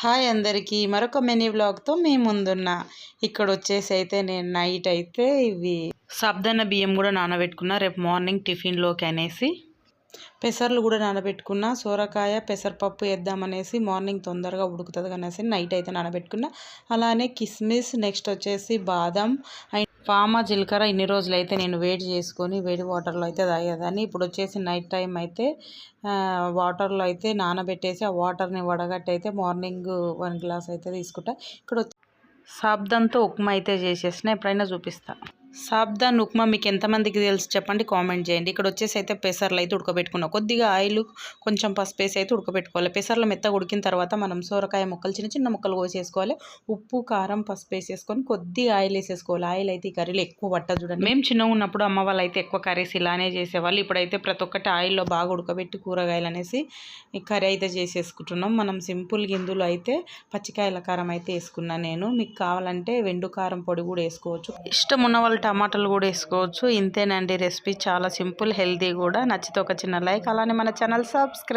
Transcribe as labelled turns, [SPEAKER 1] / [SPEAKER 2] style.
[SPEAKER 1] hi అందరికీ మరొక mini వ్లాగ్తో మీ ముందున్న ఇక్కడ వచ్చేసి అయితే నేను నైట్ అయితే ఇవి సాబ్దన బియ్యం కూడా నానబెట్టుకున్నా రేపు మార్నింగ్ టిఫిన్లోకి అనేసి పెసర్లు కూడా నానబెట్టుకున్నా సోరకాయ పెసరపప్పు వేద్దామనేసి మార్నింగ్ తొందరగా ఉడుకుతుంది అనేసి నైట్ అయితే నానబెట్టుకున్నా అలానే కిస్మిస్ నెక్స్ట్ వచ్చేసి బాదం పామ జీలకర్ర ఇన్ని రోజులు అయితే నేను వేడి చేసుకొని వేడి వాటర్లో అయితే తాగేదాన్ని ఇప్పుడు వచ్చేసి నైట్ టైం అయితే వాటర్లో అయితే నానబెట్టేసి ఆ వాటర్ని వడగట్టి అయితే మార్నింగ్ 1 గ్లాస్ అయితే తీసుకుంటా ఇక్కడ సాబ్దాన్తో ఉప్మా అయితే చేసేసిన ఎప్పుడైనా చూపిస్తా సాబ్దాన్ ఉప్మా మీకు ఎంతమందికి తెలుసు చెప్పండి కామెంట్ చేయండి ఇక్కడ వచ్చేసి అయితే పెసర్లు అయితే ఉడకబెట్టుకున్నాం కొద్దిగా ఆయిల్ కొంచెం పసుపు వేసి అయితే ఉడకబెట్టుకోవాలి పెసర్లు మెత్తగా ఉడికిన తర్వాత మనం సోరకాయ ముక్కలు చిన్న చిన్న ముక్కలు కోసేసుకోవాలి ఉప్పు కారం పసుపు వేసేసుకొని కొద్దిగా ఆయిల్ వేసేసుకోవాలి ఆయిల్ అయితే ఈ కర్రీలో ఎక్కువ పట్టదు చూడండి మేము చిన్నగా ఉన్నప్పుడు అమ్మ వాళ్ళు అయితే ఎక్కువ కర్రీస్ ఇలానే చేసేవాళ్ళు ఇప్పుడైతే ప్రతి ఒక్కటి ఆయిల్లో బాగా ఉడకబెట్టి కూరగాయలు అనేసి ఈ కర్రీ అయితే చేసేసుకుంటున్నాం మనం సింపుల్ గిందులో అయితే పచ్చికాయల కారం అయితే వేసుకున్నాను నేను మీకు కావాలంటే వెండు కారం పొడి కూడా వేసుకోవచ్చు ఇష్టం ఉన్న వాళ్ళు టమాటాలు కూడా వేసుకోవచ్చు ఇంతేనండి రెసిపీ చాలా సింపుల్ హెల్తీ కూడా నచ్చితే ఒక చిన్న లైక్ అలానే మన ఛానల్ సబ్స్క్రైబ్